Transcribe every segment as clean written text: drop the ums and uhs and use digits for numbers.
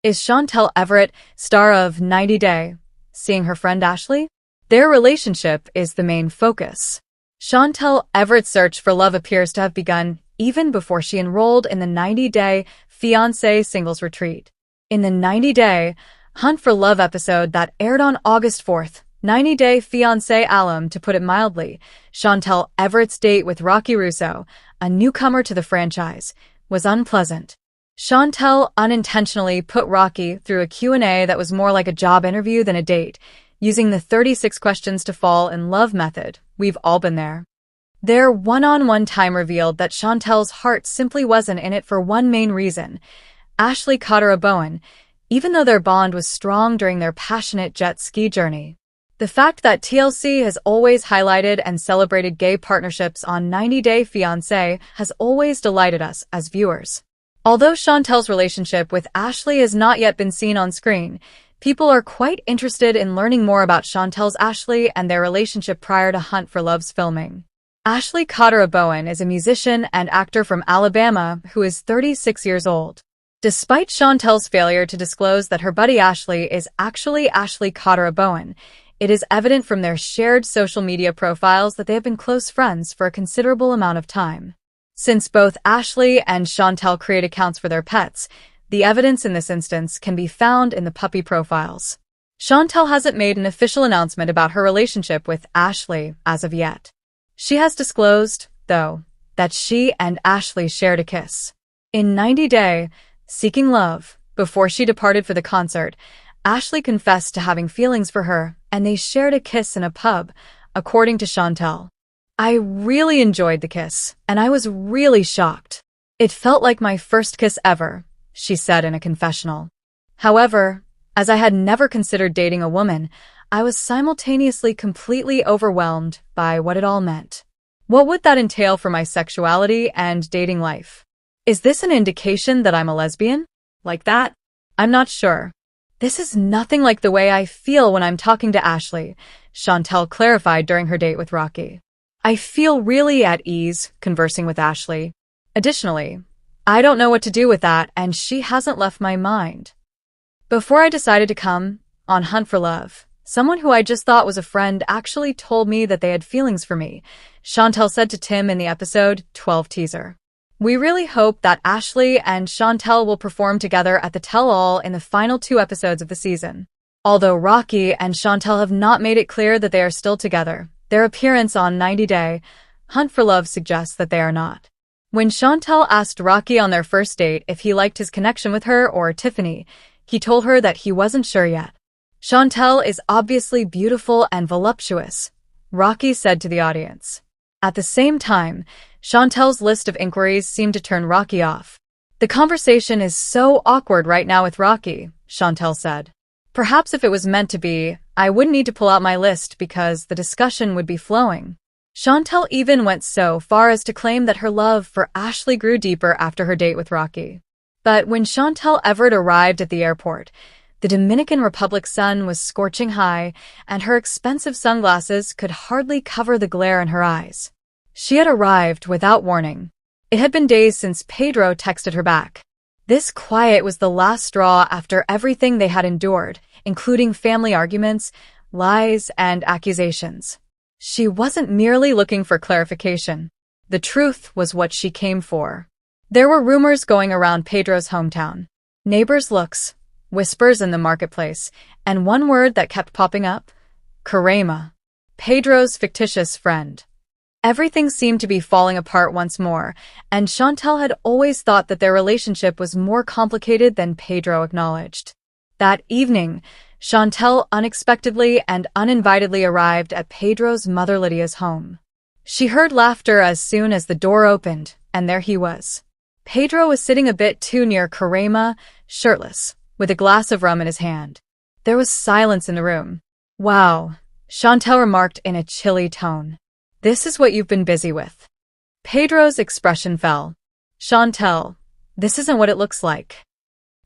Is Chantel Everett, star of 90 Day, seeing her friend Ashley? Their relationship is the main focus. Chantel Everett's search for love appears to have begun even before she enrolled in the 90-day FIANCES singles retreat. In the 90-day Hunt for Love episode that aired on August 4th, 90-day Fiancé alum, to put it mildly, Chantel Everett's date with Rocky Russo, a newcomer to the franchise, was unpleasant. Chantel unintentionally put Rocky through a Q&A that was more like a job interview than a date, using the 36 questions to fall in love method. We've all been there. Their one-on-one time revealed that Chantel's heart simply wasn't in it for one main reason: Ashley Bowen, even though their bond was strong during their passionate jet ski journey. The fact that TLC has always highlighted and celebrated gay partnerships on 90 Day Fiancé has always delighted us as viewers. Although Chantel's relationship with Ashley has not yet been seen on screen, people are quite interested in learning more about Chantel's Ashley and their relationship prior to Hunt for Love's filming. Ashley Bowen is a musician and actor from Alabama who is 36 years old. Despite Chantel's failure to disclose that her buddy Ashley is actually Ashley Bowen, it is evident from their shared social media profiles that they have been close friends for a considerable amount of time. Since both Ashley and Chantel create accounts for their pets, the evidence in this instance can be found in the puppy profiles. Chantel hasn't made an official announcement about her relationship with Ashley as of yet. She has disclosed, though, that she and Ashley shared a kiss. In 90 Day, Seeking Love, before she departed for the concert, Ashley confessed to having feelings for her, and they shared a kiss in a pub, according to Chantel. "I really enjoyed the kiss, and I was really shocked. It felt like my first kiss ever," she said in a confessional. However, as I had never considered dating a woman, I was simultaneously completely overwhelmed by what it all meant. What would that entail for my sexuality and dating life? Is this an indication that I'm a lesbian? Like that? I'm not sure. This is nothing like the way I feel when I'm talking to Ashley, Chantel clarified during her date with Rocky. "I feel really at ease conversing with Ashley. Additionally, I don't know what to do with that, and she hasn't left my mind. Before I decided to come on Hunt for Love, someone who I just thought was a friend actually told me that they had feelings for me," Chantel said to Tim in the episode 12 teaser. "We really hope that Ashley and Chantel will perform together at the tell-all in the final 2 episodes of the season." Although Rocky and Chantel have not made it clear that they are still together, their appearance on 90 Day Hunt for Love suggests that they are not. When Chantel asked Rocky on their first date if he liked his connection with her or Tiffany, he told her that he wasn't sure yet. "Chantel is obviously beautiful and voluptuous," Rocky said to the audience. At the same time, Chantel's list of inquiries seemed to turn Rocky off. "The conversation is so awkward right now with Rocky," Chantel said. "Perhaps if it was meant to be, I wouldn't need to pull out my list because the discussion would be flowing." Chantel even went so far as to claim that her love for Ashley grew deeper after her date with Rocky. But when Chantel Everett arrived at the airport, the Dominican Republic's sun was scorching high, and her expensive sunglasses could hardly cover the glare in her eyes. She had arrived without warning. It had been days since Pedro texted her back. This quiet was the last straw after everything they had endured, including family arguments, lies, and accusations. She wasn't merely looking for clarification. The truth was what she came for. There were rumors going around Pedro's hometown. Neighbors' looks, whispers in the marketplace, and one word that kept popping up: Karema, Pedro's fictitious friend. Everything seemed to be falling apart once more, and Chantel had always thought that their relationship was more complicated than Pedro acknowledged. That evening, Chantel unexpectedly and uninvitedly arrived at Pedro's mother Lydia's home. She heard laughter as soon as the door opened, and there he was. Pedro was sitting a bit too near Karema, shirtless, with a glass of rum in his hand. There was silence in the room. "Wow," Chantel remarked in a chilly tone. "This is what you've been busy with." Pedro's expression fell. "Chantel, this isn't what it looks like."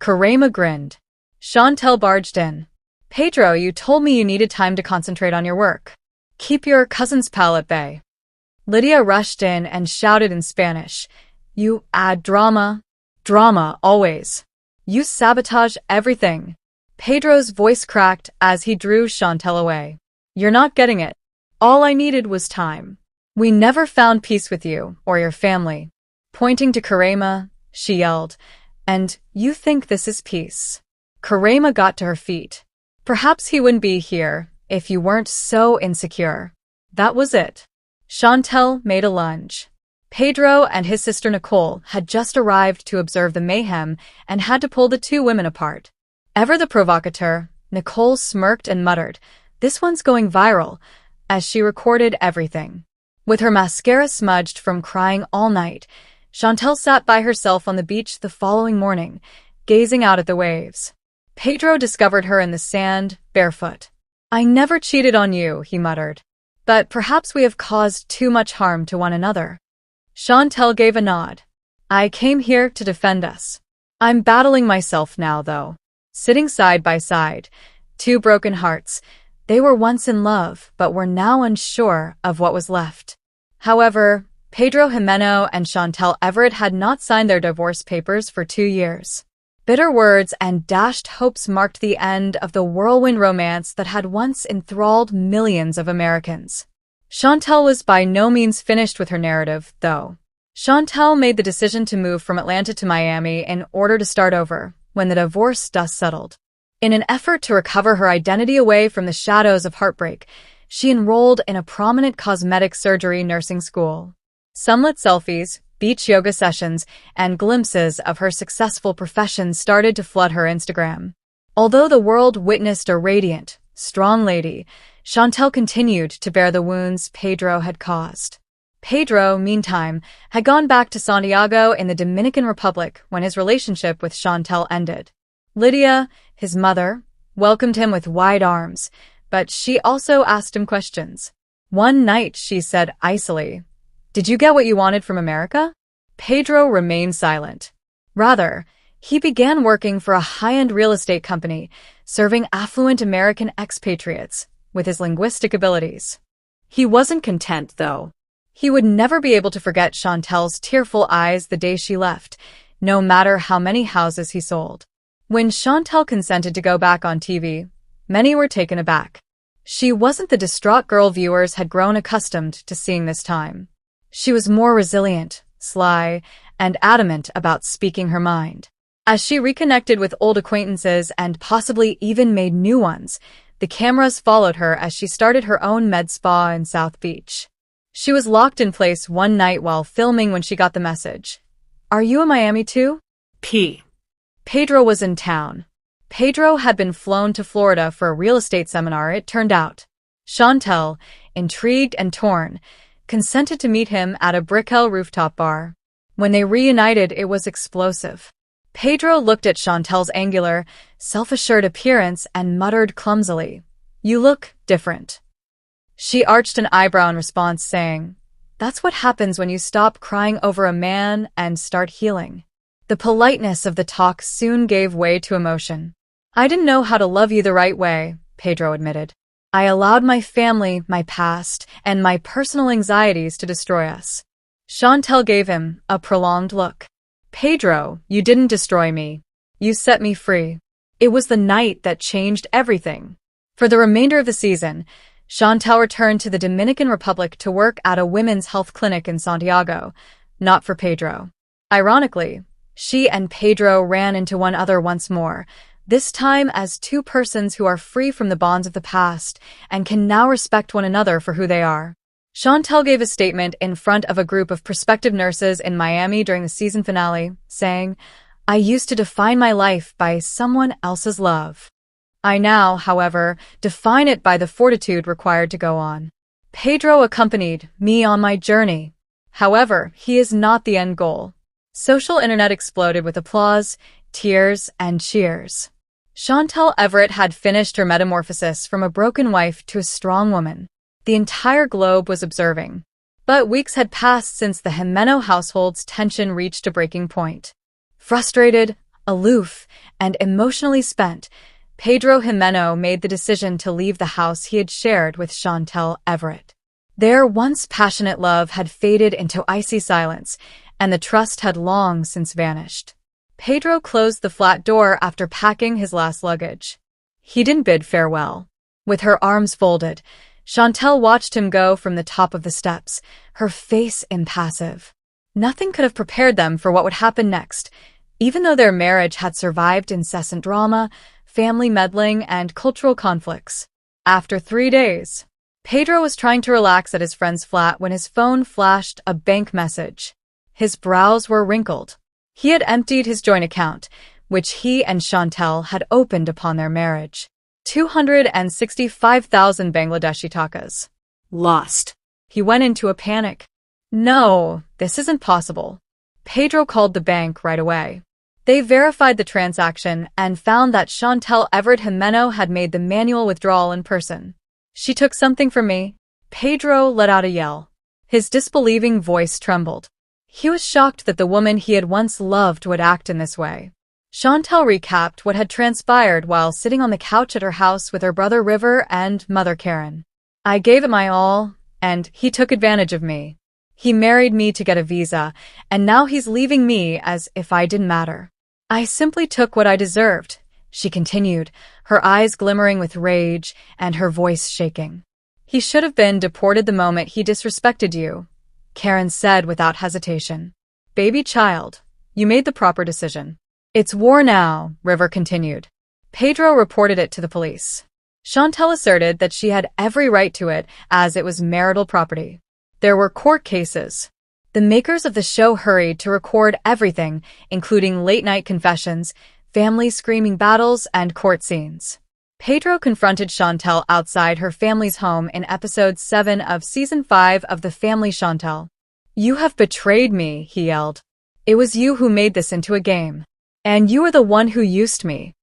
Karema grinned. Chantel barged in. "Pedro, you told me you needed time to concentrate on your work. Keep your cousin's pal at bay." Lydia rushed in and shouted in Spanish, "You add drama. Drama, always." You sabotage everything. Pedro's voice cracked as he drew Chantel away. You're not getting it. All I needed was time. We never found peace with you or your family. Pointing to Karema, she yelled, and you think this is peace. Karema got to her feet. Perhaps he wouldn't be here if you weren't so insecure. That was it. Chantel made a lunge. Pedro and his sister Nicole had just arrived to observe the mayhem and had to pull the two women apart. Ever the provocateur, Nicole smirked and muttered, "This one's going viral," as she recorded everything. With her mascara smudged from crying all night, Chantel sat by herself on the beach the following morning, gazing out at the waves. Pedro discovered her in the sand, barefoot. "I never cheated on you," he muttered. "But perhaps we have caused too much harm to one another." Chantel gave a nod. "I came here to defend us. I'm battling myself now, though." Sitting side by side, two broken hearts, they were once in love but were now unsure of what was left. However, Pedro Jimeno and Chantel Everett had not signed their divorce papers for 2 years. Bitter words and dashed hopes marked the end of the whirlwind romance that had once enthralled millions of Americans. Chantel was by no means finished with her narrative, though. Chantel made the decision to move from Atlanta to Miami in order to start over when the divorce dust settled. In an effort to recover her identity away from the shadows of heartbreak, she enrolled in a prominent cosmetic surgery nursing school. Sunlit selfies, beach yoga sessions, and glimpses of her successful profession started to flood her Instagram. Although the world witnessed a radiant, strong lady, Chantel continued to bear the wounds Pedro had caused. Pedro, meantime, had gone back to Santiago in the Dominican Republic when his relationship with Chantel ended. Lydia, his mother, welcomed him with wide arms, but she also asked him questions. One night, she said icily, "Did you get what you wanted from America?" Pedro remained silent. Rather, he began working for a high-end real estate company, serving affluent American expatriates with his linguistic abilities. He wasn't content, though. He would never be able to forget Chantel's tearful eyes the day she left, no matter how many houses he sold. When Chantel consented to go back on TV, many were taken aback. She wasn't the distraught girl viewers had grown accustomed to seeing this time. She was more resilient, sly, and adamant about speaking her mind. As she reconnected with old acquaintances and possibly even made new ones, the cameras followed her as she started her own med spa in South Beach. She was locked in place one night while filming when she got the message. "Are you in Miami too?" Pedro was in town. Pedro had been flown to Florida for a real estate seminar, it turned out. Chantel, intrigued and torn, consented to meet him at a Brickell rooftop bar. When they reunited, it was explosive. Pedro looked at Chantel's angular, self-assured appearance and muttered clumsily, "You look different." She arched an eyebrow in response, saying, "That's what happens when you stop crying over a man and start healing." The politeness of the talk soon gave way to emotion. "I didn't know how to love you the right way," Pedro admitted. "I allowed my family, my past, and my personal anxieties to destroy us." Chantel gave him a prolonged look. "Pedro, you didn't destroy me. You set me free. It was the night that changed everything." For the remainder of the season, Chantel returned to the Dominican Republic to work at a women's health clinic in Santiago, not for Pedro. Ironically, she and Pedro ran into one another once more, this time as two persons who are free from the bonds of the past and can now respect one another for who they are. Chantel gave a statement in front of a group of prospective nurses in Miami during the season finale, saying, "I used to define my life by someone else's love. I now, however, define it by the fortitude required to go on." Pedro accompanied me on my journey. However, he is not the end goal. Social internet exploded with applause, tears, and cheers. Chantel Everett had finished her metamorphosis from a broken wife to a strong woman. The entire globe was observing. But weeks had passed since the Jimeno household's tension reached a breaking point. Frustrated, aloof, and emotionally spent, Pedro Jimeno made the decision to leave the house he had shared with Chantel Everett. Their once passionate love had faded into icy silence, and the trust had long since vanished. Pedro closed the flat door after packing his last luggage. He didn't bid farewell. With her arms folded, Chantel watched him go from the top of the steps, her face impassive. Nothing could have prepared them for what would happen next, even though their marriage had survived incessant drama, family meddling, and cultural conflicts. After 3 days, Pedro was trying to relax at his friend's flat when his phone flashed a bank message. His brows were wrinkled. He had emptied his joint account, which he and Chantel had opened upon their marriage. 265,000 Bangladeshi takas. Lost. He went into a panic. No, this isn't possible. Pedro called the bank right away. They verified the transaction and found that Chantel Everett had made the manual withdrawal in person. She took something from me. Pedro let out a yell. His disbelieving voice trembled. He was shocked that the woman he had once loved would act in this way. Chantel recapped what had transpired while sitting on the couch at her house with her brother River and mother Karen. I gave it my all, and he took advantage of me. He married me to get a visa, and now he's leaving me as if I didn't matter. I simply took what I deserved, she continued, her eyes glimmering with rage and her voice shaking. He should have been deported the moment he disrespected you, Karen said without hesitation. Baby child, you made the proper decision. It's war now, River continued. Pedro reported it to the police. Chantel asserted that she had every right to it as it was marital property. There were court cases. The makers of the show hurried to record everything, including late-night confessions, family screaming battles, and court scenes. Pedro confronted Chantel outside her family's home in episode 7 of season 5 of The Family Chantel. You have betrayed me, he yelled. It was you who made this into a game. And you are the one who used me.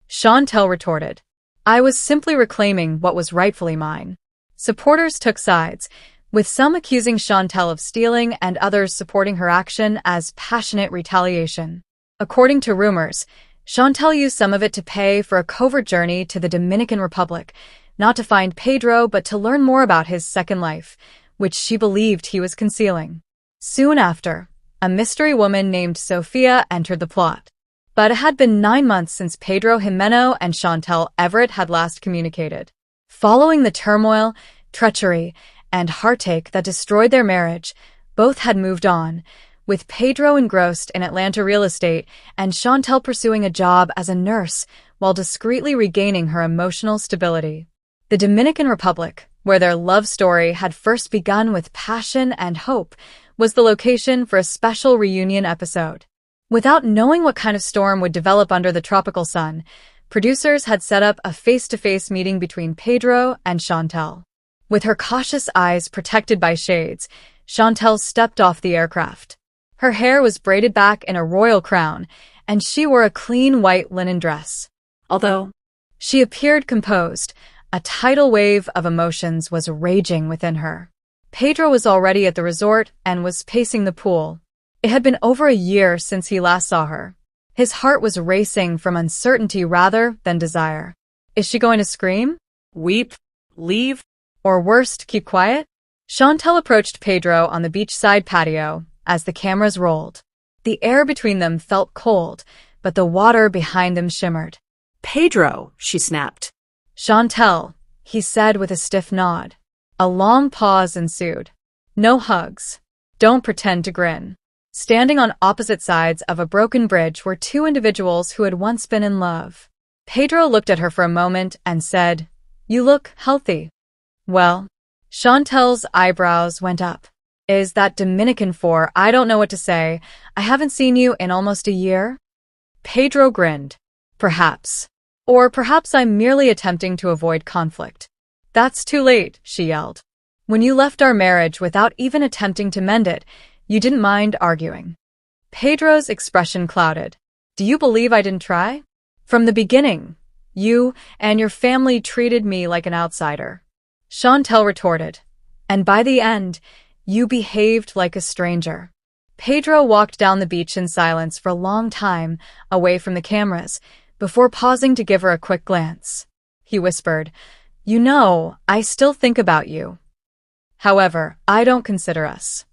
Chantel retorted. I was simply reclaiming what was rightfully mine. Supporters took sides, with some accusing Chantel of stealing and others supporting her action as passionate retaliation. According to rumors, Chantel used some of it to pay for a covert journey to the Dominican Republic, not to find Pedro but to learn more about his second life, which she believed he was concealing. Soon after, a mystery woman named Sophia entered the plot. But it had been 9 months since Pedro Jimeno and Chantel Everett had last communicated. Following the turmoil, treachery, and heartache that destroyed their marriage, both had moved on, with Pedro engrossed in Atlanta real estate and Chantel pursuing a job as a nurse while discreetly regaining her emotional stability. The Dominican Republic, where their love story had first begun with passion and hope, was the location for a special reunion episode. Without knowing what kind of storm would develop under the tropical sun, producers had set up a face-to-face meeting between Pedro and Chantel. With her cautious eyes protected by shades, Chantel stepped off the aircraft. Her hair was braided back in a royal crown, and she wore a clean white linen dress. Although she appeared composed, a tidal wave of emotions was raging within her. Pedro was already at the resort and was pacing the pool. It had been over a year since he last saw her. His heart was racing from uncertainty rather than desire. Is she going to scream? Weep? Leave? Or worst, keep quiet? Chantel approached Pedro on the beachside patio as the cameras rolled. The air between them felt cold, but the water behind them shimmered. Pedro, she snapped. Chantel, he said with a stiff nod. A long pause ensued. No hugs. Don't pretend to grin. Standing on opposite sides of a broken bridge were two individuals who had once been in love. Pedro looked at her for a moment and said, You look healthy. Well, Chantel's eyebrows went up. Is that Dominican for? I don't know what to say. I haven't seen you in almost a year. Pedro grinned. Perhaps. Or perhaps I'm merely attempting to avoid conflict. That's too late, she yelled. When you left our marriage without even attempting to mend it, you didn't mind arguing. Pedro's expression clouded. Do you believe I didn't try? From the beginning, you and your family treated me like an outsider. Chantel retorted. And by the end, you behaved like a stranger. Pedro walked down the beach in silence for a long time, away from the cameras, before pausing to give her a quick glance. He whispered, You know, I still think about you. However, I don't consider us.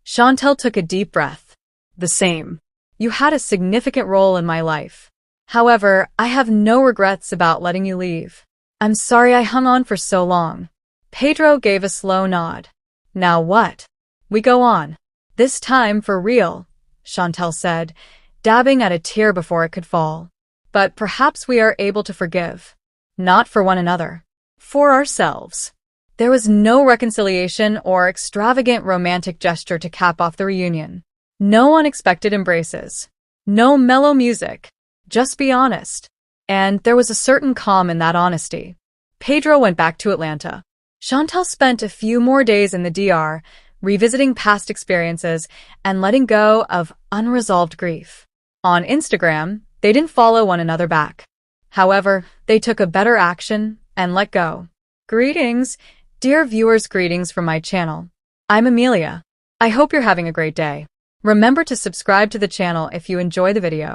Chantel took a deep breath. The same. You had a significant role in my life. However, I have no regrets about letting you leave. I'm sorry I hung on for so long. Pedro gave a slow nod. Now what? We go on. This time for real, Chantel said, dabbing at a tear before it could fall. But perhaps we are able to forgive. Not for one another. For ourselves. There was no reconciliation or extravagant romantic gesture to cap off the reunion. No unexpected embraces. No mellow music. Just be honest. And there was a certain calm in that honesty. Pedro went back to Atlanta. Chantel spent a few more days in the DR, revisiting past experiences and letting go of unresolved grief. On Instagram, they didn't follow one another back. However, they took a better action and let go. Greetings, dear viewers, greetings from my channel. I'm Amelia. I hope you're having a great day. Remember to subscribe to the channel if you enjoy the video.